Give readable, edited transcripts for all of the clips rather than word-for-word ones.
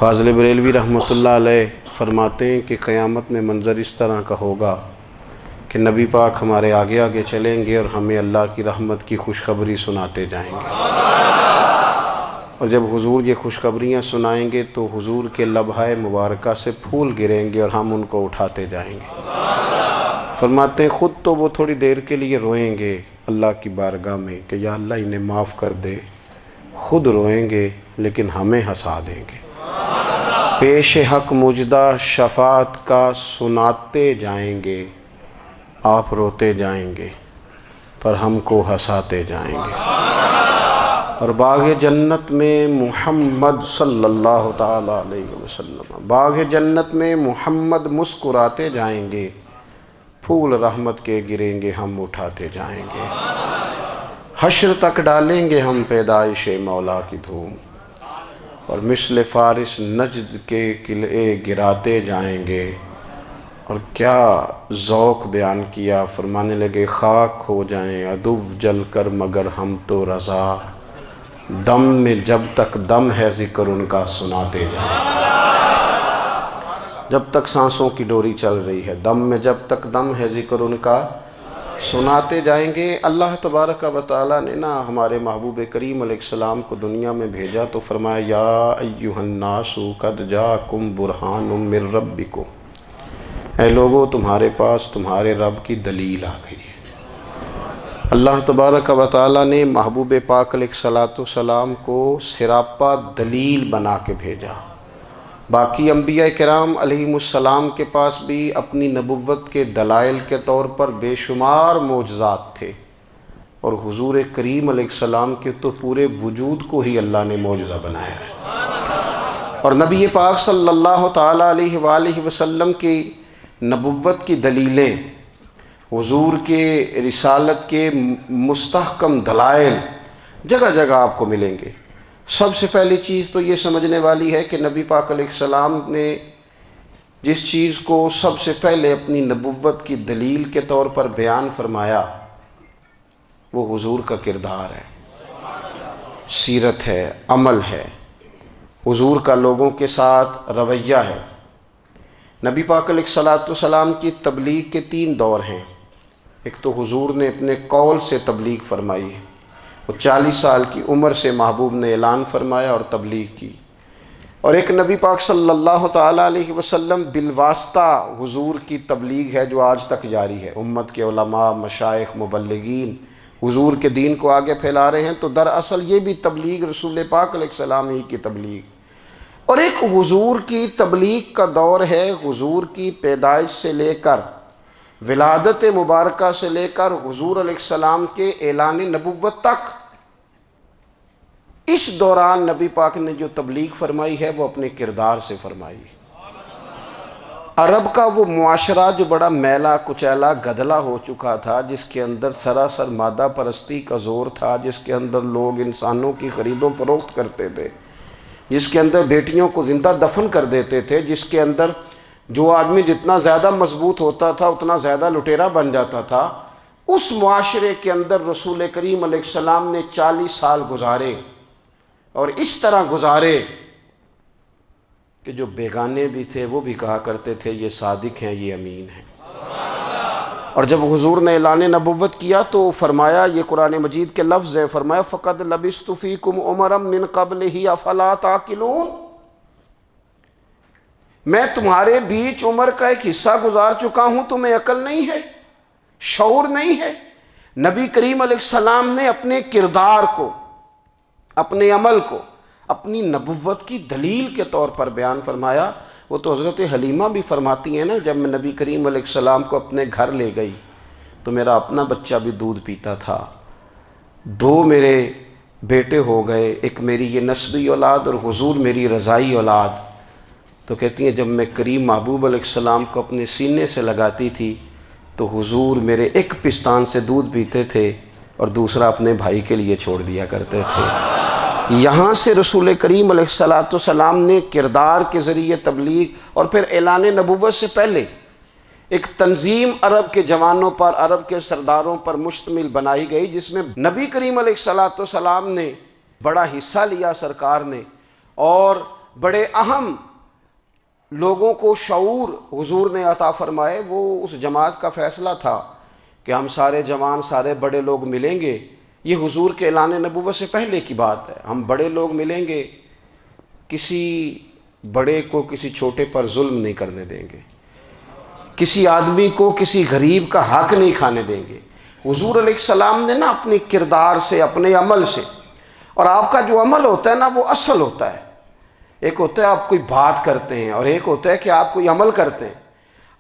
فاضل بریلوی رحمۃ اللہ علیہ فرماتے ہیں کہ قیامت میں منظر اس طرح کا ہوگا کہ نبی پاک ہمارے آگے آگے چلیں گے اور ہمیں اللہ کی رحمت کی خوشخبری سناتے جائیں گے، اور جب حضور یہ خوشخبریاں سنائیں گے تو حضور کے لبھائے مبارکہ سے پھول گریں گے اور ہم ان کو اٹھاتے جائیں گے۔ فرماتے ہیں خود تو وہ تھوڑی دیر کے لیے روئیں گے اللہ کی بارگاہ میں کہ یا اللہ انہیں معاف کر دے، خود روئیں گے لیکن ہمیں ہنسا دیں گے۔ پیش حق مجدہ شفاعت کا سناتے جائیں گے، آپ روتے جائیں گے پر ہم کو ہنساتے جائیں گے۔ اور باغ جنت میں محمد صلی اللہ تعالیٰ علیہ وسلم، باغ جنت میں محمد مسکراتے جائیں گے، پھول رحمت کے گریں گے ہم اٹھاتے جائیں گے۔ حشر تک ڈالیں گے ہم پیدائش مولا کی دھوم، اور مثل فارس نجد کے قلعے گراتے جائیں گے۔ اور کیا ذوق بیان کیا، فرمانے لگے خاک ہو جائیں عدو جل کر مگر ہم تو رضا، دم میں جب تک دم ہے ذکر ان کا سناتے جائیں۔ جب تک سانسوں کی ڈوری چل رہی ہے، دم میں جب تک دم ہے ذکر ان کا سناتے جائیں گے۔ اللہ تبارک و تعالیٰ نے ہمارے محبوب کریم علیہ السلام کو دنیا میں بھیجا تو فرمایا یا ایھا الناس قد جاءکم برہان من ربکم، اے لوگو تمہارے پاس تمہارے رب کی دلیل آ گئی ہے۔ اللہ تبارک و تعالیٰ نے محبوب پاک علیہ السلام کو سراپا دلیل بنا کے بھیجا۔ باقی انبیاء کرام علیہم السلام کے پاس بھی اپنی نبوت کے دلائل کے طور پر بے شمار معجزات تھے، اور حضور کریم علیہ السلام کے تو پورے وجود کو ہی اللہ نے معجزہ بنایا ہے۔ اور نبی پاک صلی اللہ تعالیٰ علیہ وآلہ وسلم کی نبوت کی دلیلیں، حضور کے رسالت کے مستحکم دلائل جگہ جگہ آپ کو ملیں گے۔ سب سے پہلی چیز تو یہ سمجھنے والی ہے کہ نبی پاک علیہ السلام نے جس چیز کو سب سے پہلے اپنی نبوت کی دلیل کے طور پر بیان فرمایا وہ حضور کا کردار ہے، سیرت ہے، عمل ہے، حضور کا لوگوں کے ساتھ رویہ ہے۔ نبی پاک علیہ السلام کی تبلیغ کے 3 دور ہیں۔ ایک تو حضور نے اپنے قول سے تبلیغ فرمائی ہے، وہ 40 سال کی عمر سے محبوب نے اعلان فرمایا اور تبلیغ کی۔ اور ایک نبی پاک صلی اللہ تعالیٰ علیہ وسلم بالواسطہ حضور کی تبلیغ ہے جو آج تک جاری ہے۔ امت کے علماء، مشائخ، مبلغین حضور کے دین کو آگے پھیلا رہے ہیں، تو دراصل یہ بھی تبلیغ رسول پاک علیہ السلام ہی کی تبلیغ۔ اور ایک حضور کی تبلیغ کا دور ہے، حضور کی پیدائش سے لے کر ولادت مبارکہ سے لے کر حضور علیہ السلام کے اعلان نبوت تک۔ اس دوران نبی پاک نے جو تبلیغ فرمائی ہے وہ اپنے کردار سے فرمائی ہے۔ عرب کا وہ معاشرہ جو بڑا میلا کچیلا گدلا ہو چکا تھا، جس کے اندر سراسر مادہ پرستی کا زور تھا، جس کے اندر لوگ انسانوں کی خرید و فروخت کرتے تھے، جس کے اندر بیٹیوں کو زندہ دفن کر دیتے تھے، جس کے اندر جو آدمی جتنا زیادہ مضبوط ہوتا تھا اتنا زیادہ لٹیرا بن جاتا تھا، اس معاشرے کے اندر رسول کریم علیہ السلام نے 40 سال گزارے، اور اس طرح گزارے کہ جو بیگانے بھی تھے وہ بھی کہا کرتے تھے یہ صادق ہیں، یہ امین ہیں۔ اور جب حضور نے اعلان نبوت کیا تو فرمایا، یہ قرآن مجید کے لفظ ہیں، فرمایا فَقَدْ لَبِثْتُ فِيكُمْ عُمَرًا مِّن قَبْلِهِ أَفَلَا تَعْقِلُونَ، میں تمہارے بیچ عمر کا ایک حصہ گزار چکا ہوں، تمہیں عقل نہیں ہے، شعور نہیں ہے۔ نبی کریم علیہ السلام نے اپنے کردار کو، اپنے عمل کو اپنی نبوت کی دلیل کے طور پر بیان فرمایا۔ وہ تو حضرت حلیمہ بھی فرماتی ہیں نا، جب میں نبی کریم علیہ السلام کو اپنے گھر لے گئی تو میرا اپنا بچہ بھی دودھ پیتا تھا، 2 میرے بیٹے ہو گئے، ایک میری یہ نسبی اولاد اور حضور میری رضائی اولاد۔ تو کہتی ہیں جب میں کریم محبوب علیہ السلام کو اپنے سینے سے لگاتی تھی تو حضور میرے ایک پستان سے دودھ پیتے تھے اور دوسرا اپنے بھائی کے لیے چھوڑ دیا کرتے تھے۔ یہاں سے رسول کریم علیہ السلام نے کردار کے ذریعے تبلیغ، اور پھر اعلان نبوت سے پہلے ایک تنظیم عرب کے جوانوں پر، عرب کے سرداروں پر مشتمل بنائی گئی، جس میں نبی کریم علیہ السلام نے بڑا حصہ لیا سرکار نے، اور بڑے اہم لوگوں کو شعور حضور نے عطا فرمائے، وہ اس جماعت کا فیصلہ تھا کہ ہم سارے جوان، سارے بڑے لوگ ملیں گے۔ یہ حضور کے اعلان نبوت سے پہلے کی بات ہے۔ ہم بڑے لوگ ملیں گے، کسی بڑے کو کسی چھوٹے پر ظلم نہیں کرنے دیں گے، کسی آدمی کو کسی غریب کا حق نہیں کھانے دیں گے۔ حضور علیہ السلام نے نا اپنی کردار سے، اپنے عمل سے، اور آپ کا جو عمل ہوتا ہے نا وہ اصل ہوتا ہے۔ ایک ہوتا ہے آپ کوئی بات کرتے ہیں اور ایک ہوتا ہے کہ آپ کوئی عمل کرتے ہیں۔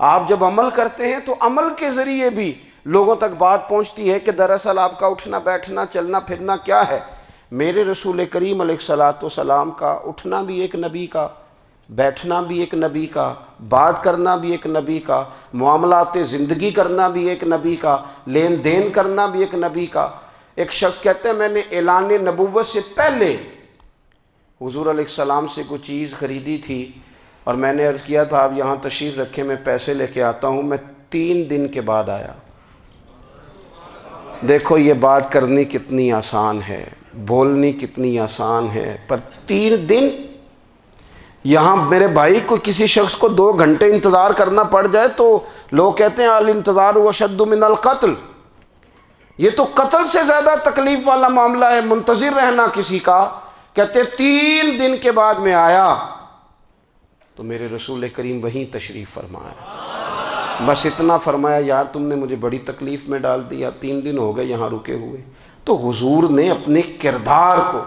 آپ جب عمل کرتے ہیں تو عمل کے ذریعے بھی لوگوں تک بات پہنچتی ہے کہ دراصل آپ کا اٹھنا بیٹھنا چلنا پھرنا کیا ہے۔ میرے رسول کریم علیہ الصلاۃ والسلام کا اٹھنا بھی ایک نبی کا، بیٹھنا بھی ایک نبی کا، بات کرنا بھی ایک نبی کا، معاملات زندگی کرنا بھی ایک نبی کا، لین دین کرنا بھی ایک نبی کا۔ ایک شخص کہتے ہیں میں نے اعلان نبوت سے پہلے حضور علیہ السلام سے کوئی چیز خریدی تھی اور میں نے عرض کیا تھا آپ یہاں تشریف رکھیں، میں پیسے لے کے آتا ہوں۔ میں 3 دن کے بعد آیا۔ دیکھو یہ بات کرنی کتنی آسان ہے، بولنی کتنی آسان ہے، پر 3 دن یہاں میرے بھائی کو کسی شخص کو 2 گھنٹے انتظار کرنا پڑ جائے تو لوگ کہتے ہیں الانتظار اشد من القتل، یہ تو قتل سے زیادہ تکلیف والا معاملہ ہے منتظر رہنا کسی کا۔ کہتے 3 دن کے بعد میں آیا تو میرے رسول کریم وہیں تشریف فرمایا، بس اتنا فرمایا یار تم نے مجھے بڑی تکلیف میں ڈال دیا، 3 دن ہو گئے یہاں رکے ہوئے۔ تو حضور نے اپنے کردار کو،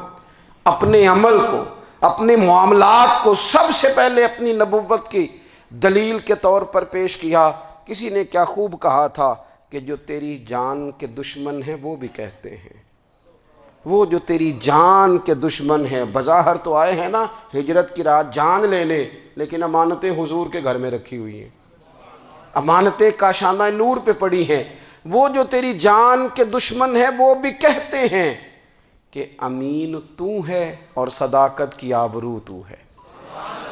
اپنے عمل کو، اپنے معاملات کو سب سے پہلے اپنی نبوت کی دلیل کے طور پر پیش کیا۔ کسی نے کیا خوب کہا تھا کہ جو تیری جان کے دشمن ہیں وہ بھی کہتے ہیں، وہ جو تیری جان کے دشمن ہیں، بظاہر تو آئے ہیں نا ہجرت کی رات جان لے لے، لیکن امانتیں حضور کے گھر میں رکھی ہوئی ہیں، امانتیں کاشانہ نور پہ پڑی ہیں۔ وہ جو تیری جان کے دشمن ہیں وہ بھی کہتے ہیں کہ امین تو ہے اور صداقت کی آبرو تو ہے،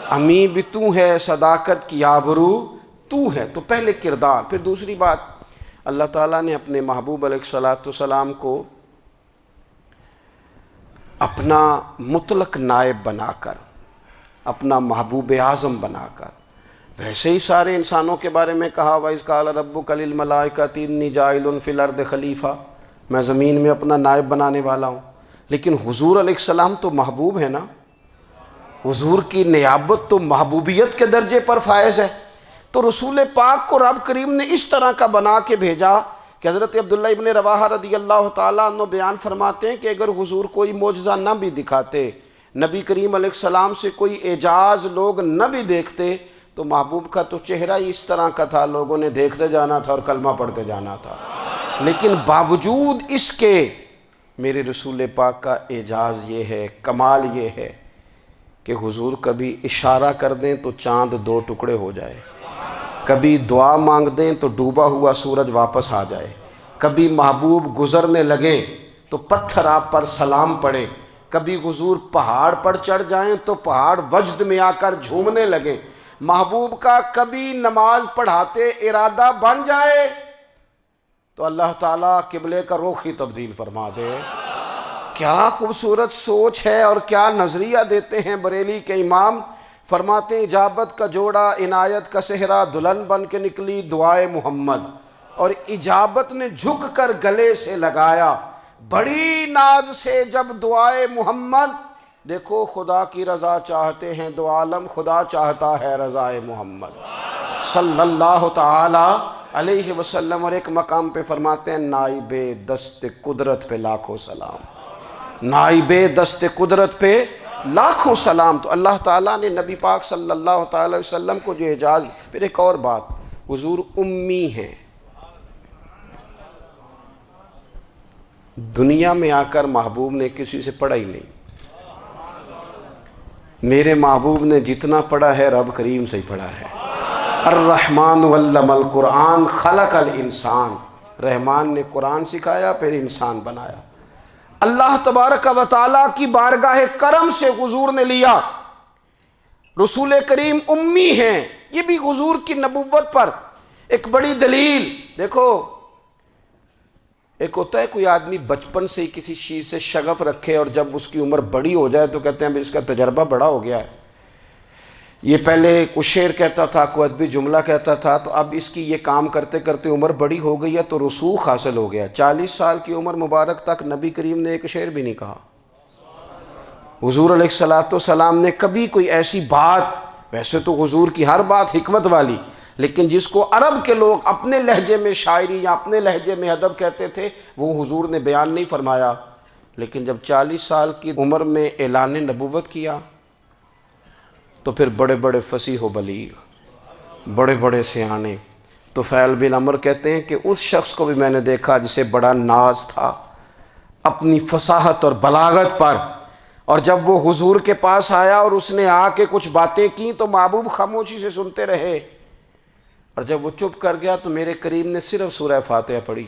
امین بھی تو ہے، صداقت کی آبرو تو ہے۔ تو پہلے کردار، پھر دوسری بات، اللہ تعالیٰ نے اپنے محبوب علیہ الصلاۃ والسلام کو اپنا مطلق نائب بنا کر، اپنا محبوب اعظم بنا کر، ویسے ہی سارے انسانوں کے بارے میں کہا وَإِذْ قَالَ رَبُّكَ لِلْمَلَائِكَةِ إِنِّي جَاعِلٌ فِي الْأَرْضِ خلیفہ، میں زمین میں اپنا نائب بنانے والا ہوں۔ لیکن حضور علیہ السلام تو محبوب ہے نا، حضور کی نیابت تو محبوبیت کے درجے پر فائز ہے۔ تو رسول پاک کو رب کریم نے اس طرح کا بنا کے بھیجا کہ حضرت عبداللہ ابن رواحہ رضی اللہ تعالیٰ عنہ بیان فرماتے ہیں کہ اگر حضور کوئی معجزہ نہ بھی دکھاتے، نبی کریم علیہ السلام سے کوئی اعجاز لوگ نہ بھی دیکھتے، تو محبوب کا تو چہرہ ہی اس طرح کا تھا، لوگوں نے دیکھتے جانا تھا اور کلمہ پڑھتے جانا تھا۔ لیکن باوجود اس کے میرے رسول پاک کا اعجاز یہ ہے، کمال یہ ہے کہ حضور کبھی اشارہ کر دیں تو چاند 2 ٹکڑے ہو جائے، کبھی دعا مانگ دیں تو ڈوبا ہوا سورج واپس آ جائے، کبھی محبوب گزرنے لگیں تو پتھر آپ پر سلام پڑے، کبھی حضور پہاڑ پر چڑھ جائیں تو پہاڑ وجد میں آ کر جھومنے لگیں، محبوب کا کبھی نماز پڑھاتے ارادہ بن جائے تو اللہ تعالیٰ قبلے کا رخ ہی تبدیل فرما دے۔ کیا خوبصورت سوچ ہے اور کیا نظریہ دیتے ہیں بریلی کے امام۔ فرماتے ہیں اجابت کا جوڑا عنایت کا صحرا، دلہن بن کے نکلی دعائے محمد، اور اجابت نے جھک کر گلے سے لگایا بڑی ناز سے جب دعائے محمد۔ دیکھو خدا کی رضا چاہتے ہیں دو عالم، خدا چاہتا ہے رضائے محمد صلی اللہ تعالی علیہ وسلم۔ اور ایک مقام پہ فرماتے ہیں نائب دست قدرت پہ لاکھوں سلام، نائب دست قدرت پہ لاکھوں سلام۔ تو اللہ تعالیٰ نے نبی پاک صلی اللہ تعالی علیہ وسلم کو جو اعجاز۔ پھر ایک اور بات، حضور امی ہیں، دنیا میں آ کر محبوب نے کسی سے پڑھا ہی نہیں۔ میرے محبوب نے جتنا پڑھا ہے رب کریم سے ہی پڑھا ہے۔ الرحمن علم القرآن خلق الانسان، رحمان نے قرآن سکھایا پھر انسان بنایا۔ اللہ تبارک و تعالیٰ کی بارگاہ کرم سے حضور نے لیا۔ رسول کریم امی ہیں، یہ بھی حضور کی نبوت پر ایک بڑی دلیل۔ دیکھو ایک ہوتا ہے کوئی آدمی بچپن سے کسی چیز سے شغف رکھے اور جب اس کی عمر بڑی ہو جائے تو کہتے ہیں اس کا تجربہ بڑا ہو گیا ہے، یہ پہلے کچھ شعر کہتا تھا، کوئی ادبی جملہ کہتا تھا، تو اب اس کی یہ کام کرتے کرتے عمر بڑی ہو گئی ہے تو رسوخ حاصل ہو گیا۔ 40 سال کی عمر مبارک تک نبی کریم نے ایک شعر بھی نہیں کہا۔ حضور علیہ السلام نے کبھی کوئی ایسی بات، ویسے تو حضور کی ہر بات حکمت والی، لیکن جس کو عرب کے لوگ اپنے لہجے میں شاعری یا اپنے لہجے میں ادب کہتے تھے، وہ حضور نے بیان نہیں فرمایا۔ لیکن جب 40 سال کی عمر میں اعلان نبوت کیا تو پھر بڑے بڑے فصیح و بلیغ، بڑے بڑے سیانے طفیل بن عمر کہتے ہیں کہ اس شخص کو بھی میں نے دیکھا جسے بڑا ناز تھا اپنی فصاحت اور بلاغت پر، اور جب وہ حضور کے پاس آیا اور اس نے آ کے کچھ باتیں کی تو محبوب خاموشی سے سنتے رہے، اور جب وہ چپ کر گیا تو میرے کریم نے صرف سورہ فاتحہ پڑھی۔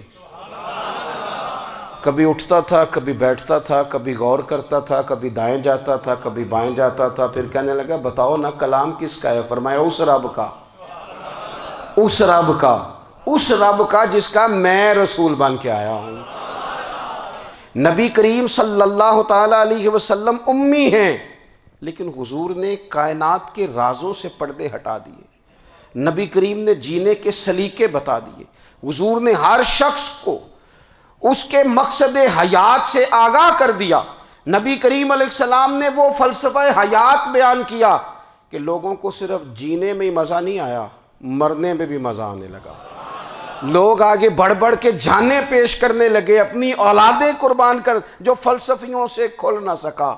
کبھی اٹھتا تھا، کبھی بیٹھتا تھا، کبھی غور کرتا تھا، کبھی دائیں جاتا تھا، کبھی بائیں جاتا تھا، پھر کہنے لگا بتاؤ نا کلام کس کا ہے؟ فرمایا اس رب کا، اس رب کا، اس رب کا جس کا میں رسول بن کے آیا ہوں۔ نبی کریم صلی اللہ تعالیٰ علیہ وسلم امی ہیں، لیکن حضور نے کائنات کے رازوں سے پردے ہٹا دیے، نبی کریم نے جینے کے سلیقے بتا دیے، حضور نے ہر شخص کو اس کے مقصد حیات سے آگاہ کر دیا۔ نبی کریم علیہ السلام نے وہ فلسفہ حیات بیان کیا کہ لوگوں کو صرف جینے میں ہی مزہ نہیں آیا، مرنے میں بھی مزہ آنے لگا۔ لوگ آگے بڑھ بڑھ کے جانیں پیش کرنے لگے، اپنی اولادیں قربان کر، جو فلسفیوں سے کھل نہ سکا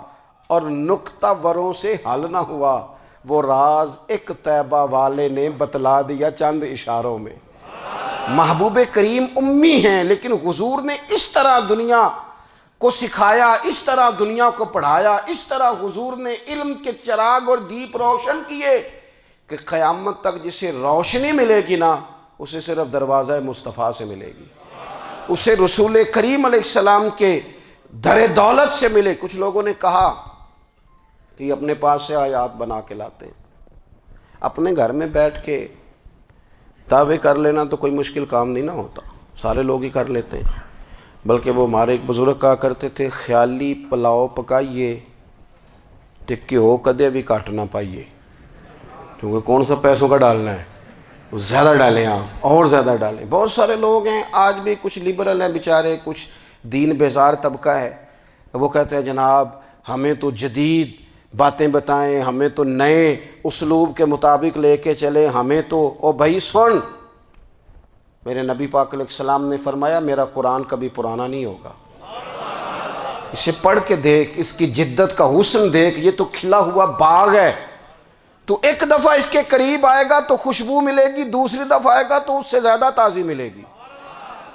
اور نکتہ وروں سے حل نہ ہوا، وہ راز ایک طیبہ والے نے بتلا دیا چند اشاروں میں۔ محبوب کریم امی ہیں، لیکن حضور نے اس طرح دنیا کو سکھایا، اس طرح دنیا کو پڑھایا، اس طرح حضور نے علم کے چراغ اور دیپ روشن کیے کہ قیامت تک جسے روشنی ملے گی نا، اسے صرف دروازہ مصطفیٰ سے ملے گی، اسے رسول کریم علیہ السلام کے در دولت سے ملے۔ کچھ لوگوں نے کہا کہ یہ اپنے پاس سے آیات بنا کے لاتے ہیں، اپنے گھر میں بیٹھ کے دعوے کر لینا تو کوئی مشکل کام نہیں نہ ہوتا، سارے لوگ ہی کر لیتے ہیں۔ بلکہ وہ ہمارے ایک بزرگ کہا کرتے تھے، خیالی پلاؤ پکائیے ٹکی ہو کدے بھی کاٹ نہ پائیے، کیونکہ کون سا پیسوں کا ڈالنا ہے، زیادہ ڈالیں آپ، اور زیادہ ڈالیں۔ بہت سارے لوگ ہیں آج بھی، کچھ لبرل ہیں بیچارے، کچھ دین بیزار طبقہ ہے، وہ کہتے ہیں جناب ہمیں تو جدید باتیں بتائیں، ہمیں تو نئے اسلوب کے مطابق لے کے چلے، ہمیں تو او بھائی سن، میرے نبی پاک علیہ السلام نے فرمایا میرا قرآن کبھی پرانا نہیں ہوگا، اسے پڑھ کے دیکھ، اس کی جدت کا حسن دیکھ، یہ تو کھلا ہوا باغ ہے، تو ایک دفعہ اس کے قریب آئے گا تو خوشبو ملے گی، دوسری دفعہ آئے گا تو اس سے زیادہ تازی ملے گی،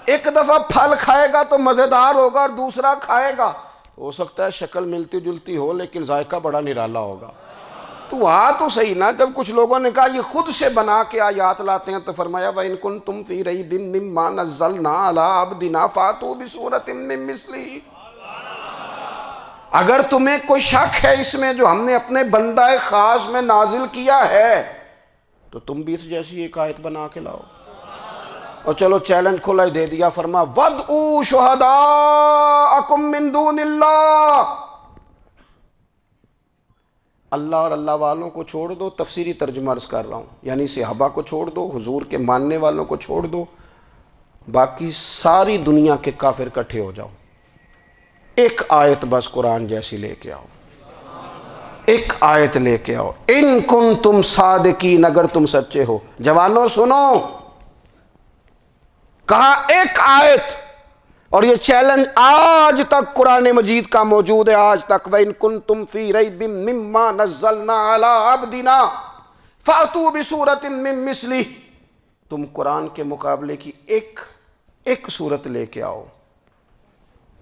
ایک دفعہ پھل کھائے گا تو مزیدار ہوگا اور دوسرا کھائے گا، ہو سکتا ہے شکل ملتی جلتی ہو لیکن ذائقہ بڑا نرالا ہوگا۔ تو تو صحیح نا، جب کچھ لوگوں نے کہا یہ خود سے بنا کے آیات لاتے ہیں تو فرمایا وَإِن كُنتُمْ فِي رَيْبٍ مِّمَّا نَزَّلْنَا عَلَىٰ عَبْدِنَا فَأْتُوا بِسُورَةٍ مِّن مِّثْلِهِ، اگر تمہیں کوئی شک ہے اس میں جو ہم نے اپنے بندہ خاص میں نازل کیا ہے تو تم بھی اس جیسی ایک آیت بنا کے لاؤ۔ اور چلو چیلنج کھلا ہی دے دیا، فرما وَادْعُوا شُهَدَاءَكُم مِّن دُونِ اللَّهِ، اللہ اور اللہ والوں کو چھوڑ دو، تفسیری ترجمہ عرض کر رہا ہوں، یعنی صحابہ کو چھوڑ دو، حضور کے ماننے والوں کو چھوڑ دو، باقی ساری دنیا کے کافر اکٹھے ہو جاؤ، ایک آیت بس قرآن جیسی لے کے آؤ، ایک آیت لے کے آؤ، ان کنتم صادقین، اگر تم سچے ہو۔ جوانوں سنو، کہا ایک آیت، اور یہ چیلنج آج تک قرآن مجید کا موجود ہے، آج تک وَإِن كُنتُمْ فِي رَيْبٍ مِّمَّا نَزَّلْنَا عَلَىٰ عَبْدِنَا فَأْتُوا بِسُورَةٍ مِّن مِّثْلِهِ، تم قرآن کے مقابلے کی ایک صورت لے کے آؤ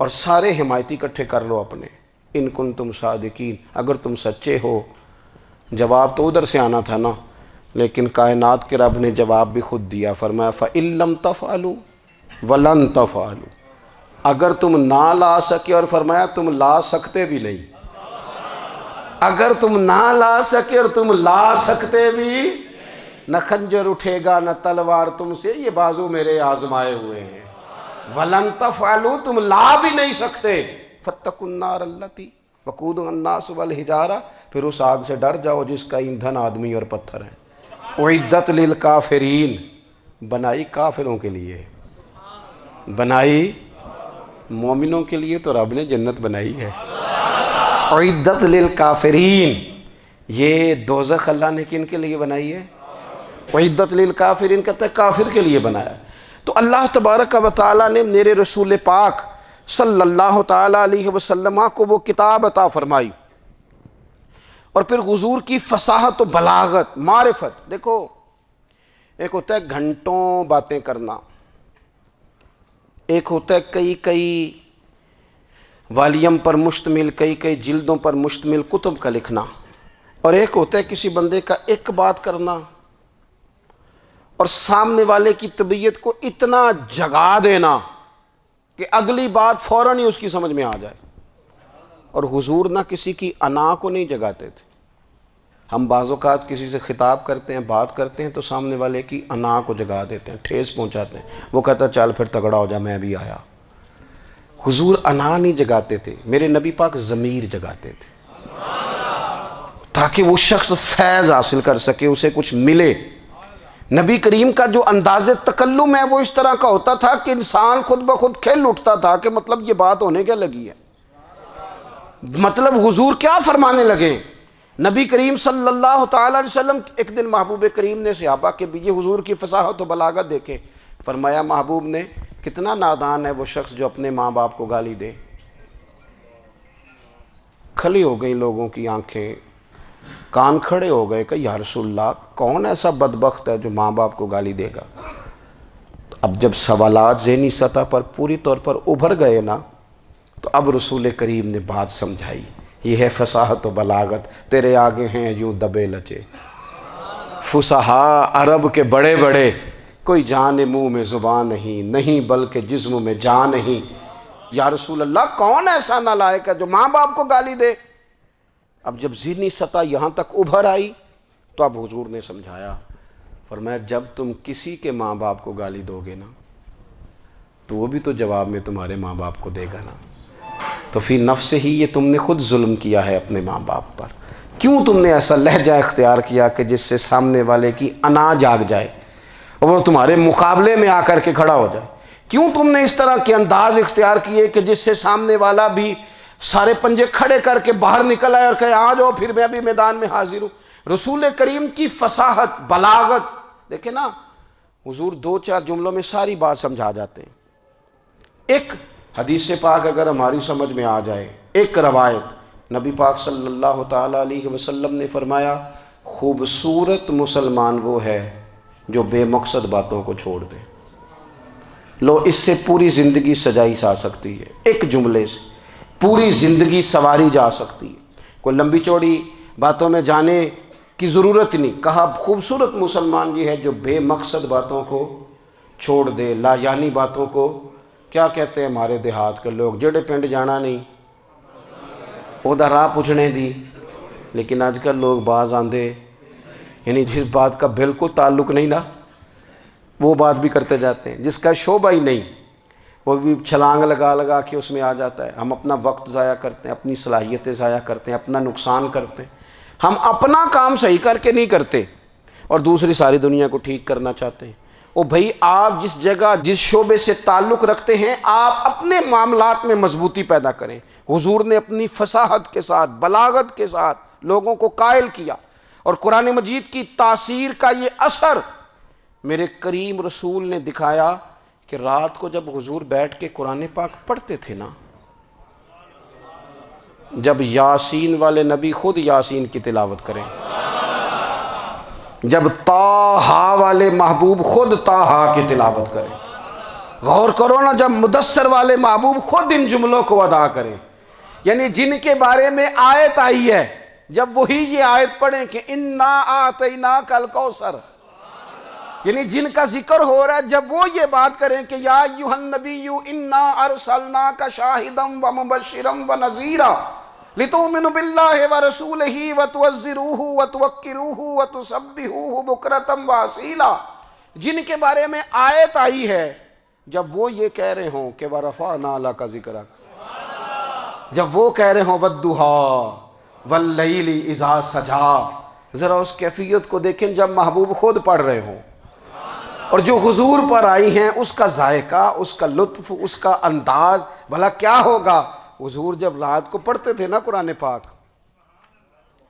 اور سارے حمایتی اکٹھے کر لو اپنے، ان کنتم صادقین، اگر تم سچے ہو۔ جواب تو ادھر سے آنا تھا نا، لیکن کائنات کے رب نے جواب بھی خود دیا، فرمایا فَإِن لَّمْ تَفْعَلُوا وَلَن تَفْعَلُوا، اگر تم نہ لا سکے، اور فرمایا تم لا سکتے بھی نہیں، اگر تم نہ لا سکے اور تم لا سکتے بھی، نہ خنجر اٹھے گا نہ تلوار تم سے، یہ بازو میرے آزمائے ہوئے ہیں، وَلَن تَفْعَلُوا، تم لا بھی نہیں سکتے، فَاتَّقُوا النَّارَ الَّتِي وَقُودُهَا النَّاسُ وَالْحِجَارَةُ، پھر اس آگ سے ڈر جاؤ جس کا ایندھن آدمی اور پتھر ہے۔ اعدت للکافرین، بنائی کافروں کے لیے، بنائی مومنوں کے لیے تو رب نے جنت بنائی ہے۔ اعدت للکافرین، یہ دوزخ اللہ نے کن کے لیے بنائی ہے؟ اعدت للکافرین کہتا ہے کافر کے لیے بنایا۔ تو اللہ تبارک و تعالیٰ نے میرے رسول پاک صلی اللہ تعالیٰ علیہ وسلم کو وہ کتاب عطا فرمائی، اور پھر حضور کی فصاحت و بلاغت، معرفت۔ دیکھو ایک ہوتا ہے گھنٹوں باتیں کرنا، ایک ہوتا ہے کئی والیم پر مشتمل، کئی جلدوں پر مشتمل کتب کا لکھنا، اور ایک ہوتا ہے کسی بندے کا ایک بات کرنا اور سامنے والے کی طبیعت کو اتنا جگا دینا کہ اگلی بات فوراً ہی اس کی سمجھ میں آ جائے۔ اور حضور نہ کسی کی انا کو نہیں جگاتے تھے۔ ہم بعض اوقات کسی سے خطاب کرتے ہیں، بات کرتے ہیں تو سامنے والے کی انا کو جگا دیتے ہیں، ٹھیس پہنچاتے ہیں، وہ کہتا ہے چل پھر تگڑا ہو جا میں بھی آیا۔ حضور انا نہیں جگاتے تھے، میرے نبی پاک ضمیر جگاتے تھے تاکہ وہ شخص فیض حاصل کر سکے، اسے کچھ ملے۔ نبی کریم کا جو انداز تکلم ہے وہ اس طرح کا ہوتا تھا کہ انسان خود بخود کھل اٹھتا تھا کہ مطلب یہ بات ہونے کیا لگی ہے، مطلب حضور کیا فرمانے لگے۔ نبی کریم صلی اللہ تعالیٰ علیہ وسلم، ایک دن محبوب کریم نے صحابہ کے بھی یہ حضور کی فصاحت و بلاغت دیکھے، فرمایا محبوب نے کتنا نادان ہے وہ شخص جو اپنے ماں باپ کو گالی دے۔ کھلی ہو گئی لوگوں کی آنکھیں، کان کھڑے ہو گئے کہ یا رسول اللہ کون ایسا بدبخت ہے جو ماں باپ کو گالی دے گا۔ اب جب سوالات ذہنی سطح پر پوری طور پر ابھر گئے نا، تو اب رسول کریم نے بات سمجھائی۔ یہ ہے فصاحت و بلاغت، تیرے آگے ہیں یوں دبے لچے فصحاء عرب کے بڑے بڑے، کوئی جان منہ میں زبان نہیں بلکہ جسم میں جان نہیں۔ یا رسول اللہ کون ایسا نالائق ہے جو ماں باپ کو گالی دے؟ اب جب ذہنی سطح یہاں تک ابھر آئی تو اب حضور نے سمجھایا، فرمایا جب تم کسی کے ماں باپ کو گالی دو گے نا تو وہ بھی تو جواب میں تمہارے ماں باپ کو دے گا نا، تو فی نفس ہی یہ تم نے خود ظلم کیا ہے اپنے ماں باپ پر۔ کیوں تم نے ایسا لہجہ اختیار کیا کہ جس سے سامنے والے کی انا جاگ جائے اور وہ تمہارے مقابلے میں آ کر کے کھڑا ہو جائے؟ کیوں تم نے اس طرح کے انداز اختیار کیے کہ جس سے سامنے والا بھی سارے پنجے کھڑے کر کے باہر نکل آئے اور کہے آ جاؤ پھر میں بھی میدان میں حاضر ہوں؟ رسول کریم کی فصاحت، بلاغت دیکھیں نا، حضور 2-4 جملوں میں ساری بات سمجھا جاتے ہیں۔ ایک حدیث پاک اگر ہماری سمجھ میں آ جائے، ایک روایت نبی پاک صلی اللہ تعالیٰ علیہ وسلم نے فرمایا خوبصورت مسلمان وہ ہے جو بے مقصد باتوں کو چھوڑ دے۔ لو اس سے پوری زندگی سجائی جا سکتی ہے، ایک جملے سے پوری زندگی سواری جا سکتی ہے، کوئی لمبی چوڑی باتوں میں جانے کی ضرورت نہیں۔ کہا خوبصورت مسلمان یہ ہے جو بے مقصد باتوں کو چھوڑ دے، لا یعنی باتوں کو، کیا کہتے ہیں ہمارے دیہات کے لوگ، جڑے پنڈ جانا نہیں ادھر راہ پوچھنے دی۔ لیکن آج کل لوگ باز آندے، یعنی جس بات کا بالکل تعلق نہیں نا وہ بات بھی کرتے جاتے ہیں، جس کا شعبہ ہی نہیں وہ بھی چھلانگ لگا کے اس میں آ جاتا ہے۔ ہم اپنا وقت ضائع کرتے ہیں، اپنی صلاحیتیں ضائع کرتے ہیں، اپنا نقصان کرتے ہیں۔ ہم اپنا کام صحیح کر کے نہیں کرتے اور دوسری ساری دنیا کو ٹھیک کرنا چاہتے ہیں۔ او بھائی آپ جس جگہ جس شعبے سے تعلق رکھتے ہیں آپ اپنے معاملات میں مضبوطی پیدا کریں۔ حضور نے اپنی فصاحت کے ساتھ، بلاغت کے ساتھ لوگوں کو قائل کیا، اور قرآن مجید کی تاثیر کا یہ اثر میرے کریم رسول نے دکھایا کہ رات کو جب حضور بیٹھ کے قرآن پاک پڑھتے تھے نا، جب یاسین والے نبی خود یاسین کی تلاوت کریں، جب طٰہٰ والے محبوب خود طٰہٰ کی تلاوت کریں، غور کرو نا جب مدثر والے محبوب خود ان جملوں کو ادا کریں، یعنی جن کے بارے میں آیت آئی ہے جب وہی یہ آیت پڑھیں کہ اِنَّا أَعْطَيْنَاكَ الْكَوْثَرَ، یعنی جن کا ذکر ہو رہا ہے جب وہ یہ بات کریں کہ یا ایھا النبی انا ارسلناک شاہدا ومبشرا ونذیرا لتؤمنوا باللہ ورسولہ وتعزروہ وتوقروہ وتسبحوہ بکرۃ واصیلا، جن کے بارے میں آیت آئی ہے جب وہ یہ کہہ رہے ہوں کہ ورفعنا لک ذکرک، جب وہ کہہ رہے ہوں والضحیٰ واللیل اذا سجا، ذرا اس کیفیت کو دیکھیں جب محبوب خود پڑھ رہے ہوں، اور جو حضور پر آئی ہیں اس کا ذائقہ، اس کا لطف، اس کا انداز بھلا کیا ہوگا۔ حضور جب رات کو پڑھتے تھے نا قرآن پاک،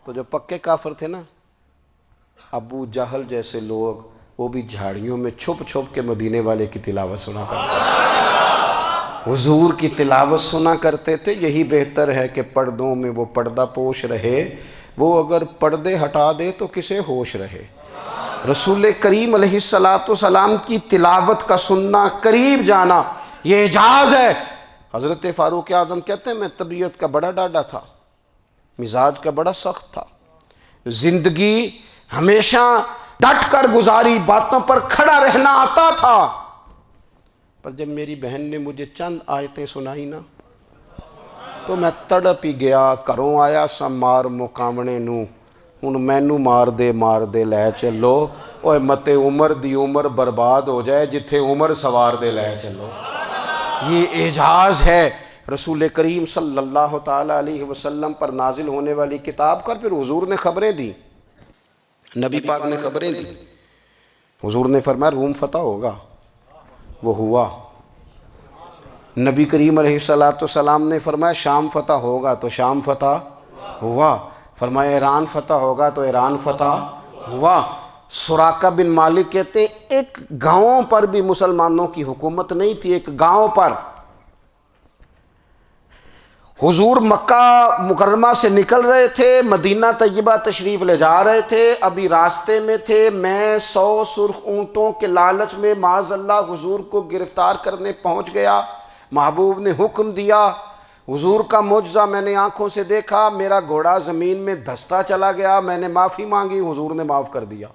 تو جو پکے کافر تھے نا، ابو جہل جیسے لوگ، وہ بھی جھاڑیوں میں چھپ چھپ کے مدینے والے کی تلاوت سنا کرتے تھے، حضور کی تلاوت سنا کرتے تھے۔ یہی بہتر ہے کہ پردوں میں وہ پردہ پوش رہے، وہ اگر پردے ہٹا دے تو کسے ہوش رہے۔ رسول کریم علیہ السلام کی تلاوت کا سننا، قریب جانا، یہ اعجاز ہے۔ حضرت فاروق اعظم کہتے ہیں میں طبیعت کا بڑا ڈاڈا تھا، مزاج کا بڑا سخت تھا، زندگی ہمیشہ ڈٹ کر گزاری، باتوں پر کھڑا رہنا آتا تھا، پر جب میری بہن نے مجھے چند آیتیں سنائی نا تو میں تڑپ ہی گیا۔ کروں آیا سا مار مقامنے نو، ہن مینو مار دے لے چلو، اوے متے عمر دی عمر برباد ہو جائے، جتھے عمر سوار دے لے چلو۔ یہ اعجاز ہے رسول کریم صلی اللہ تعالیٰ علیہ وسلم پر نازل ہونے والی کتاب کا۔ پھر حضور نے خبریں دی، نبی پاک نے خبریں دی۔ حضور نے فرمایا روم فتح ہوگا، وہ ہوا۔ نبی کریم علیہ السلام نے فرمایا شام فتح ہوگا، تو شام فتح ہوا۔ فرمایا ایران فتح ہوگا، تو ایران فتح ہوا۔ سراقہ بن مالک کہتے ہیں ایک گاؤں پر بھی مسلمانوں کی حکومت نہیں تھی، ایک گاؤں پر۔ حضور مکہ مکرمہ سے نکل رہے تھے، مدینہ طیبہ تشریف لے جا رہے تھے، ابھی راستے میں تھے، میں 100 سرخ اونٹوں کے لالچ میں معاذ اللہ حضور کو گرفتار کرنے پہنچ گیا۔ محبوب نے حکم دیا، حضور کا معجزہ میں نے آنکھوں سے دیکھا، میرا گھوڑا زمین میں دھستا چلا گیا، میں نے معافی مانگی، حضور نے معاف کر دیا۔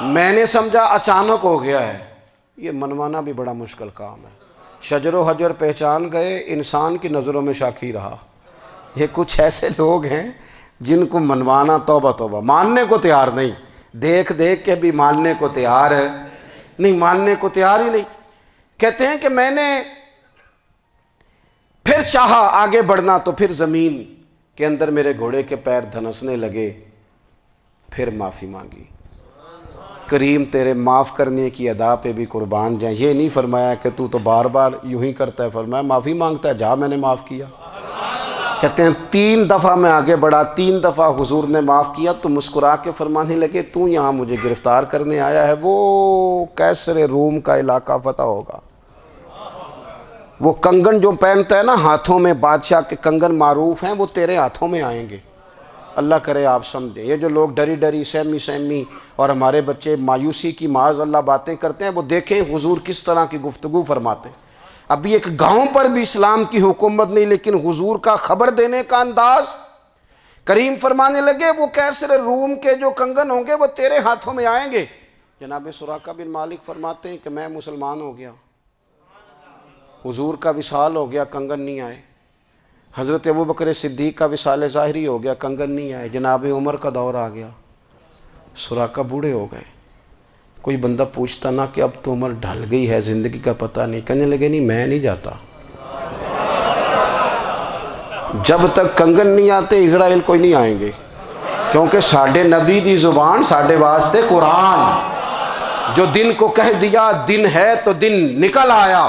میں نے سمجھا اچانک ہو گیا ہے۔ یہ منوانا بھی بڑا مشکل کام ہے۔ شجر و حجر پہچان گئے، انسان کی نظروں میں شاکی رہا۔ یہ کچھ ایسے لوگ ہیں جن کو منوانا توبہ توبہ، ماننے کو تیار نہیں، دیکھ دیکھ کے بھی ماننے کو تیار ہے نہیں، ماننے کو تیار ہی نہیں۔ کہتے ہیں کہ میں نے پھر چاہا آگے بڑھنا، تو پھر زمین کے اندر میرے گھوڑے کے پیر دھنسنے لگے، پھر معافی مانگی۔ کریم تیرے معاف کرنے کی ادا پہ بھی قربان جائیں۔ یہ نہیں فرمایا کہ تو بار بار یوں ہی کرتا ہے، فرمایا معافی مانگتا ہے، جا میں نے معاف کیا۔ کہتے ہیں 3 دفعہ میں آگے بڑھا، 3 دفعہ حضور نے معاف کیا، تو مسکرا کے فرمانے لگے تو یہاں مجھے گرفتار کرنے آیا ہے، وہ کیسر روم کا علاقہ فتح ہوگا۔ وہ کنگن جو پہنتا ہے نا ہاتھوں میں، بادشاہ کے کنگن معروف ہیں، وہ تیرے ہاتھوں میں آئیں گے۔ اللہ کرے آپ سمجھیں۔ یہ جو لوگ ڈری ڈری سہمی اور ہمارے بچے مایوسی کی معاذ اللہ باتیں کرتے ہیں، وہ دیکھیں حضور کس طرح کی گفتگو فرماتے ہیں۔ ابھی ایک گاؤں پر بھی اسلام کی حکومت نہیں، لیکن حضور کا خبر دینے کا انداز۔ کریم فرمانے لگے وہ کیسر روم کے جو کنگن ہوں گے وہ تیرے ہاتھوں میں آئیں گے۔ جناب سراقہ بن مالک فرماتے ہیں کہ میں مسلمان ہو گیا، حضور کا وصال ہو گیا، کنگن نہیں آئے۔ حضرت ابوبکر صدیق کا وصال ظاہری ہو گیا، کنگن نہیں آئے۔ جناب عمر کا دور آ گیا، سراقہ بوڑھے ہو گئے۔ کوئی بندہ پوچھتا نا کہ اب تو عمر ڈھل گئی ہے، زندگی کا پتہ نہیں، کہنے لگے نہیں میں نہیں جاتا، جب تک کنگن نہیں آتے اسرائیل کوئی نہیں آئیں گے، کیونکہ ساڈے نبی دی زبان ساڈے واسطے قرآن۔ جو دن کو کہہ دیا دن ہے تو دن نکل آیا،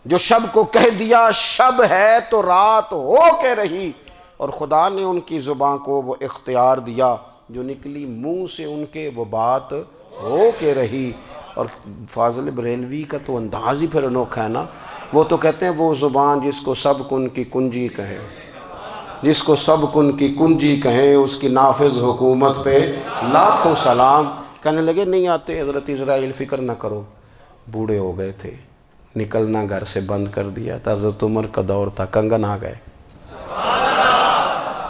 جو شب کو کہہ دیا شب ہے تو رات ہو کے رہی، اور خدا نے ان کی زبان کو وہ اختیار دیا، جو نکلی منہ سے ان کے وہ بات ہو کے رہی۔ اور فاضل بریلوی کا تو انداز ہی پھر انوکھا ہے نا، وہ تو کہتے ہیں وہ زبان جس کو سب کن کی کنجی کہیں، جس کو سب کن کی کنجی کہیں، اس کی نافذ حکومت پہ لاکھوں سلام۔ کہنے لگے نہیں آتے حضرت اسرائیل، فکر نہ کرو، بوڑھے ہو گئے تھے، نکلنا گھر سے بند کر دیا تھا، حضرت عمر کا دور تھا، کنگن آ گئے۔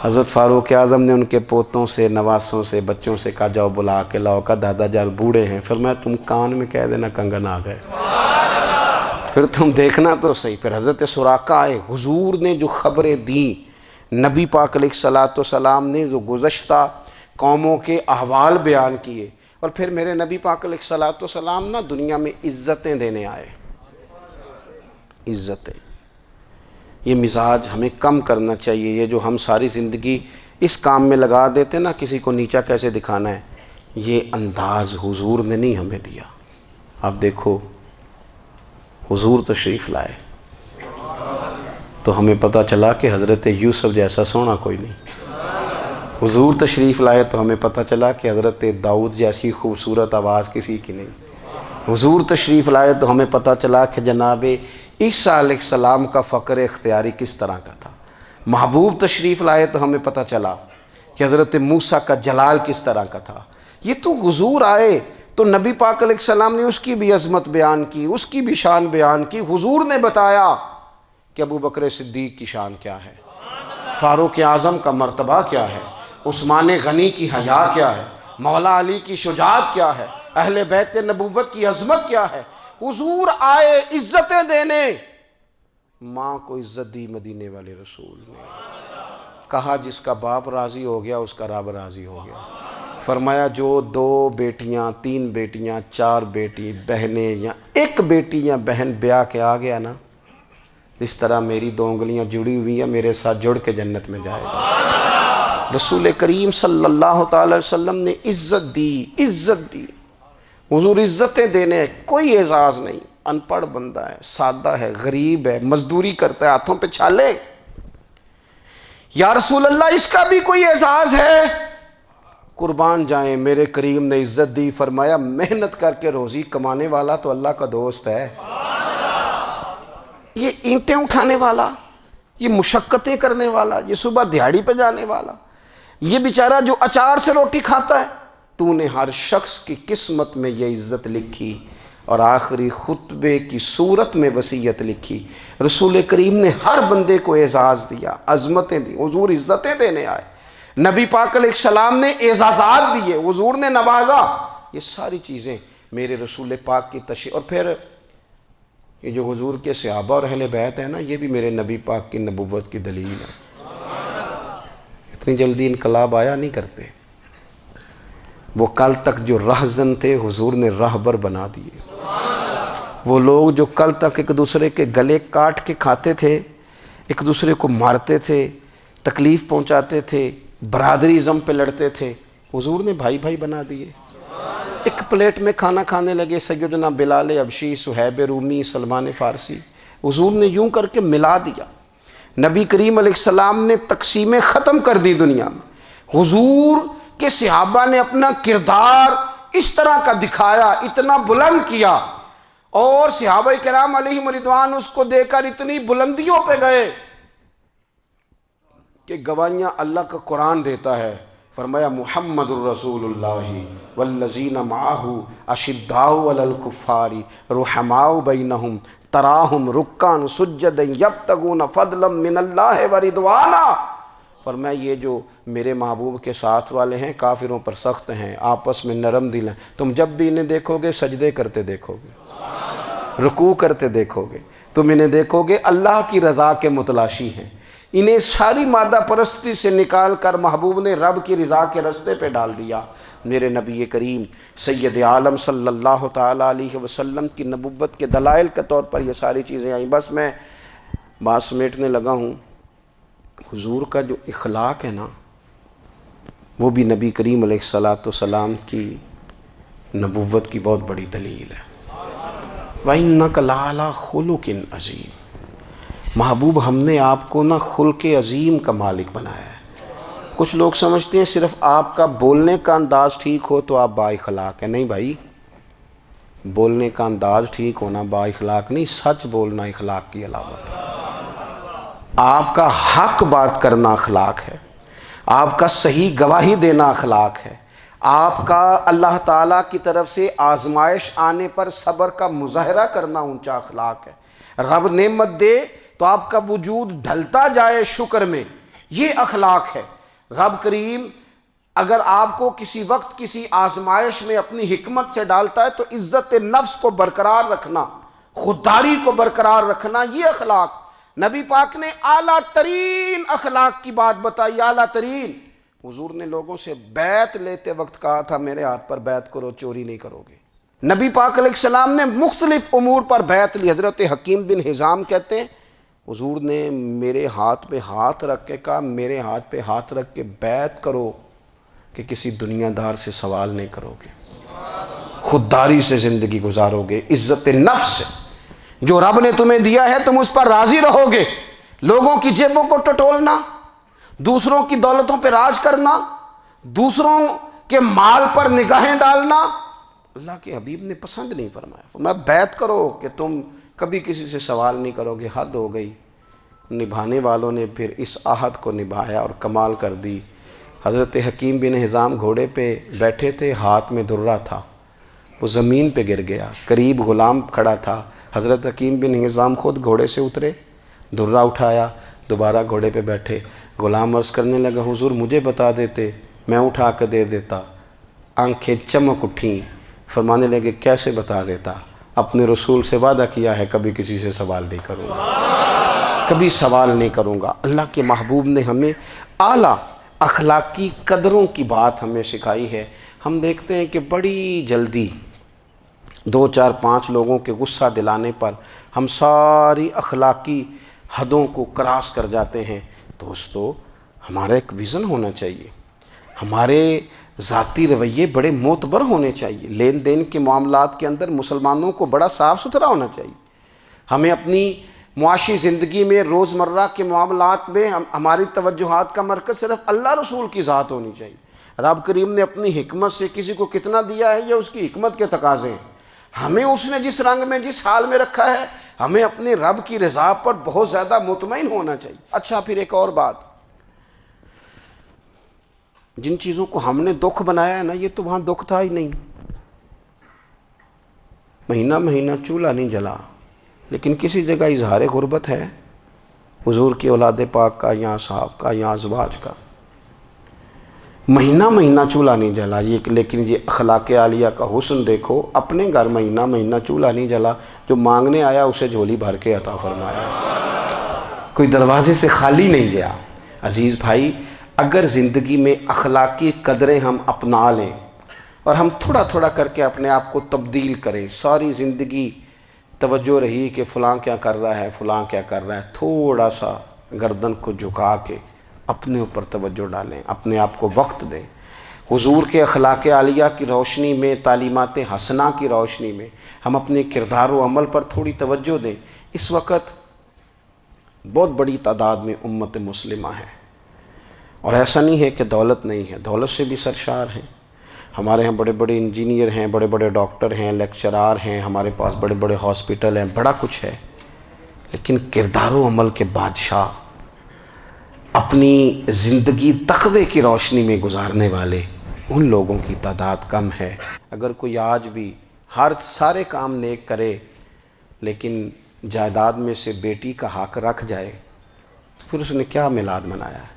حضرت فاروق اعظم نے ان کے پوتوں سے، نواسوں سے، بچوں سے کہا جاؤ بلا کے لاؤ، کا دادا جان بوڑھے ہیں، فرمایا تم کان میں کہہ دینا کنگن آ گئے، پھر تم دیکھنا تو صحیح۔ پھر حضرت سراقہ آئے، حضور نے جو خبریں دیں، نبی پاک علیہ السلام نے جو گزشتہ قوموں کے احوال بیان کیے، اور پھر میرے نبی پاک علیہ السلام نا دنیا میں عزتیں دینے آئے۔ عزتیں، یہ مزاج ہمیں کم کرنا چاہیے۔ یہ جو ہم ساری زندگی اس کام میں لگا دیتے نا کسی کو نیچا کیسے دکھانا ہے، یہ انداز حضور نے نہیں ہمیں دیا۔ اب دیکھو حضور تشریف لائے تو ہمیں پتہ چلا کہ حضرت یوسف جیسا سونا کوئی نہیں، حضور تشریف لائے تو ہمیں پتہ چلا کہ حضرت داؤد جیسی خوبصورت آواز کسی کی نہیں، حضور تشریف لائے تو ہمیں پتہ چلا کہ جناب عیسیٰ علیہ السلام کا فقر اختیاری کس طرح کا تھا، محبوب تشریف لائے تو ہمیں پتہ چلا کہ حضرت موسیٰ کا جلال کس طرح کا تھا۔ یہ تو حضور آئے تو نبی پاک علیہ السلام نے اس کی بھی عظمت بیان کی، اس کی بھی شان بیان کی، حضور نے بتایا کہ ابو بکر صدیق کی شان کیا ہے، فاروق اعظم کا مرتبہ کیا ہے، عثمان غنی کی حیا کیا ہے، مولا علی کی شجاعت کیا ہے، اہل بیت نبوت کی عظمت کیا ہے۔ حضور آئے عزتیں دینے، ماں کو عزت دی مدینے والے رسول نے، کہا جس کا باپ راضی ہو گیا اس کا رب راضی ہو گیا، فرمایا جو 2 بیٹیاں 3 بیٹیاں 4 بیٹی بہنیں یا 1 بیٹی یا بہن بیاہ کے آ گیا نا، اس طرح میری 2 انگلیاں جڑی ہوئی ہیں میرے ساتھ جڑ کے جنت میں جائے گا۔ رسول کریم صلی اللہ تعالی وسلم نے عزت دی، حضور عزتیں دینے، کوئی اعزاز نہیں، ان پڑھ بندہ ہے، سادہ ہے، غریب ہے، مزدوری کرتا ہے، ہاتھوں پہ چھالے، یا رسول اللہ اس کا بھی کوئی اعزاز ہے؟ قربان جائیں، میرے کریم نے عزت دی، فرمایا محنت کر کے روزی کمانے والا تو اللہ کا دوست ہے، یہ اینٹیں اٹھانے والا، یہ مشقتیں کرنے والا، یہ صبح دیہڑی پہ جانے والا، یہ بیچارہ جو اچار سے روٹی کھاتا ہے، تو نے ہر شخص کی قسمت میں یہ عزت لکھی اور آخری خطبے کی صورت میں وصیت لکھی۔ رسول کریم نے ہر بندے کو اعزاز دیا، عظمتیں دی، حضور عزتیں دینے آئے، نبی پاک علیہ السلام نے اعزازات دیے، حضور نے نوازا، یہ ساری چیزیں میرے رسول پاک کی تشریف۔ اور پھر یہ جو حضور کے صحابہ اور اہل بیت ہیں نا، یہ بھی میرے نبی پاک کی نبوت کی دلیل ہے۔ اتنی جلدی انقلاب آیا نہیں کرتے، وہ کل تک جو رہزن تھے حضور نے راہبر بنا دیے، وہ لوگ جو کل تک ایک دوسرے کے گلے کاٹ کے کھاتے تھے، ایک دوسرے کو مارتے تھے، تکلیف پہنچاتے تھے، برادری ازم پہ لڑتے تھے، حضور نے بھائی بھائی بنا دیے، ایک پلیٹ میں کھانا کھانے لگے، سیدنا بلال حبشی، صہیب رومی، سلمان فارسی، حضور نے یوں کر کے ملا دیا۔ نبی کریم علیہ السلام نے تقسیمیں ختم کر دی دنیا میں، حضور کے صحابہ نے اپنا کردار اس طرح کا دکھایا، اتنا بلند کیا، اور صحابہ کرام علیہم رضوان اس کو دے کر اتنی بلندیوں پہ گئے کہ گواہیاں اللہ کا قرآن دیتا ہے، فرمایا محمد الرسول اللہ والذین معہ اشداء علی الکفار رحماء بینہم تراہم رکعا سجدا یبتغون فضلا من اللہ ورضوانا۔ فرمایا یہ جو میرے محبوب کے ساتھ والے ہیں کافروں پر سخت ہیں، آپس میں نرم دل ہیں، تم جب بھی انہیں دیکھو گے سجدے کرتے دیکھو گے، رکوع کرتے دیکھو گے، تم انہیں دیکھو گے اللہ کی رضا کے متلاشی ہیں۔ انہیں ساری مادہ پرستی سے نکال کر محبوب نے رب کی رضا کے رستے پہ ڈال دیا۔ میرے نبی کریم سید عالم صلی اللہ تعالیٰ علیہ وسلم کی نبوت کے دلائل کے طور پر یہ ساری چیزیں آئیں۔ بس میں بات سمیٹنے لگا ہوں، حضور کا جو اخلاق ہے نا، وہ بھی نبی کریم علیہ السلام کی نبوت کی بہت بڑی دلیل ہے۔ وَإِنَّكَ لَعَلَىٰ خُلُقٍ عَظِيمٍ، محبوب ہم نے آپ کو نا خلق عظیم کا مالک بنایا ہے۔ کچھ لوگ سمجھتے ہیں صرف آپ کا بولنے کا انداز ٹھیک ہو تو آپ با اخلاق ہیں، نہیں بھائی، بولنے کا انداز ٹھیک ہونا با اخلاق نہیں، سچ بولنا اخلاق کی علامت ہے۔ آپ کا حق بات کرنا اخلاق ہے، آپ کا صحیح گواہی دینا اخلاق ہے، آپ کا اللہ تعالیٰ کی طرف سے آزمائش آنے پر صبر کا مظاہرہ کرنا اونچا اخلاق ہے۔ رب نعمت دے تو آپ کا وجود ڈھلتا جائے شکر میں، یہ اخلاق ہے۔ رب کریم اگر آپ کو کسی وقت کسی آزمائش میں اپنی حکمت سے ڈالتا ہے تو عزت نفس کو برقرار رکھنا، خودداری کو برقرار رکھنا، یہ اخلاق۔ نبی پاک نے اعلیٰ ترین اخلاق کی بات بتائی، اعلیٰ ترین۔ حضور نے لوگوں سے بیعت لیتے وقت کہا تھا میرے ہاتھ پر بیعت کرو، چوری نہیں کرو گے۔ نبی پاک علیہ السلام نے مختلف امور پر بیعت لی۔ حضرت حکیم بن حزام کہتے ہیں حضور نے میرے ہاتھ پہ ہاتھ رکھ کے کہا میرے ہاتھ پہ ہاتھ رکھ کے بیعت کرو کہ کسی دنیا دار سے سوال نہیں کرو گے، خودداری سے زندگی گزارو گے، عزت نفس سے، جو رب نے تمہیں دیا ہے تم اس پر راضی رہو گے، لوگوں کی جیبوں کو ٹٹولنا، دوسروں کی دولتوں پہ راج کرنا، دوسروں کے مال پر نگاہیں ڈالنا اللہ کے حبیب نے پسند نہیں فرمایا۔ فرمایا بیعت کرو کہ تم کبھی کسی سے سوال نہیں کرو گے، حد ہو گئی۔ نبھانے والوں نے پھر اس عہد کو نبھایا اور کمال کر دی۔ حضرت حکیم بن حزام گھوڑے پہ بیٹھے تھے، ہاتھ میں درہ تھا، وہ زمین پہ گر گیا، قریب غلام کھڑا تھا، حضرت حکیم بن حزام خود گھوڑے سے اترے، درہ اٹھایا، دوبارہ گھوڑے پہ بیٹھے۔ غلام عرض کرنے لگا حضور مجھے بتا دیتے میں اٹھا کے دے دیتا۔ آنکھیں چمک اٹھیں، فرمانے لگے کیسے بتا دیتا؟ اپنے رسول سے وعدہ کیا ہے کبھی کسی سے سوال نہیں کروں گا، کبھی سوال نہیں کروں گا۔ اللہ کے محبوب نے ہمیں اعلیٰ اخلاقی قدروں کی بات ہمیں سکھائی ہے۔ ہم دیکھتے ہیں کہ بڑی جلدی 2 4 5 لوگوں کے غصہ دلانے پر ہم ساری اخلاقی حدوں کو کراس کر جاتے ہیں۔ دوستو ہمارا ایک ویژن ہونا چاہیے، ہمارے ذاتی رویے بڑے معتبر ہونے چاہیے، لین دین کے معاملات کے اندر مسلمانوں کو بڑا صاف ستھرا ہونا چاہیے۔ ہمیں اپنی معاشی زندگی میں روزمرہ کے معاملات میں ہماری توجہات کا مرکز صرف اللہ رسول کی ذات ہونی چاہیے۔ رب کریم نے اپنی حکمت سے کسی کو کتنا دیا ہے یہ اس کی حکمت کے تقاضے ہیں، ہمیں اس نے جس رنگ میں جس حال میں رکھا ہے ہمیں اپنے رب کی رضا پر بہت زیادہ مطمئن ہونا چاہیے۔ اچھا پھر ایک اور بات، جن چیزوں کو ہم نے دکھ بنایا ہے نا یہ تو وہاں دکھ تھا ہی نہیں، مہینہ مہینہ چولہا نہیں جلا، لیکن کسی جگہ اظہار غربت ہے حضور کی اولاد پاک کا یا صحاب کا یا ازواج کا، مہینہ مہینہ چولہا نہیں جلا۔ لیکن یہ اخلاق عالیہ کا حسن دیکھو، اپنے گھر مہینہ مہینہ چولہا نہیں جلا، جو مانگنے آیا اسے جھولی بھر کے عطا فرمایا، کوئی دروازے سے خالی نہیں گیا۔ عزیز بھائی اگر زندگی میں اخلاقی قدریں ہم اپنا لیں اور ہم تھوڑا تھوڑا کر کے اپنے آپ کو تبدیل کریں، ساری زندگی توجہ رہی کہ فلاں کیا کر رہا ہے فلاں کیا کر رہا ہے، تھوڑا سا گردن کو جھکا کے اپنے اوپر توجہ ڈالیں، اپنے آپ کو وقت دیں، حضور کے اخلاق عالیہ کی روشنی میں، تعلیمات حسنہ کی روشنی میں ہم اپنے کردار و عمل پر تھوڑی توجہ دیں۔ اس وقت بہت بڑی تعداد میں امت مسلمہ ہے، اور ایسا نہیں ہے کہ دولت نہیں ہے، دولت سے بھی سرشار ہیں۔ ہمارے ہاں بڑے بڑے انجینئر ہیں، بڑے بڑے ڈاکٹر ہیں، لیکچرار ہیں، ہمارے پاس بڑے بڑے ہاسپٹل ہیں، بڑا کچھ ہے، لیکن کردار و عمل کے بادشاہ، اپنی زندگی تقوی کی روشنی میں گزارنے والے ان لوگوں کی تعداد کم ہے۔ اگر کوئی آج بھی سارے کام نیک کرے لیکن جائیداد میں سے بیٹی کا حق رکھ جائے تو پھر اس نے کیا میلاد منایا ہے؟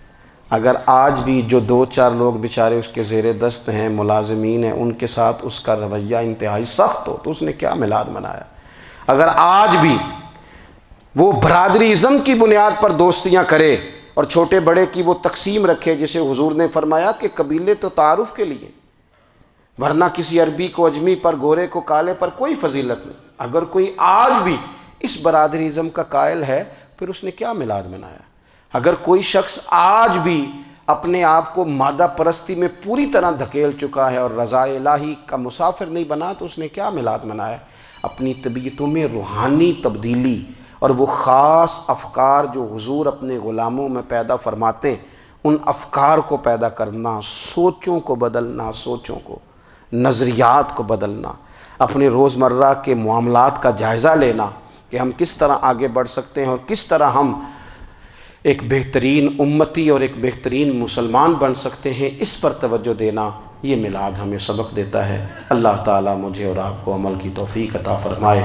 اگر آج بھی جو 2 4 لوگ بیچارے اس کے زیر دست ہیں، ملازمین ہیں، ان کے ساتھ اس کا رویہ انتہائی سخت ہو تو اس نے کیا میلاد منایا؟ اگر آج بھی وہ برادری ازم کی بنیاد پر دوستیاں کرے اور چھوٹے بڑے کی وہ تقسیم رکھے، جسے حضور نے فرمایا کہ قبیلے تو تعارف کے لیے، ورنہ کسی عربی کو اجمی پر، گورے کو کالے پر کوئی فضیلت نہیں۔ اگر کوئی آج بھی اس برادری ازم کا قائل ہے پھر اس نے کیا میلاد منایا؟ اگر کوئی شخص آج بھی اپنے آپ کو مادہ پرستی میں پوری طرح دھکیل چکا ہے اور رضا الہی کا مسافر نہیں بنا تو اس نے کیا میلاد منایا؟ اپنی طبیعتوں میں روحانی تبدیلی اور وہ خاص افکار جو حضور اپنے غلاموں میں پیدا فرماتے ہیں، ان افکار کو پیدا کرنا، سوچوں کو بدلنا، سوچوں کو، نظریات کو بدلنا، اپنے روزمرہ کے معاملات کا جائزہ لینا کہ ہم کس طرح آگے بڑھ سکتے ہیں اور کس طرح ہم ایک بہترین امتی اور ایک بہترین مسلمان بن سکتے ہیں، اس پر توجہ دینا، یہ میلاد ہمیں سبق دیتا ہے۔ اللہ تعالیٰ مجھے اور آپ کو عمل کی توفیق عطا فرمائے۔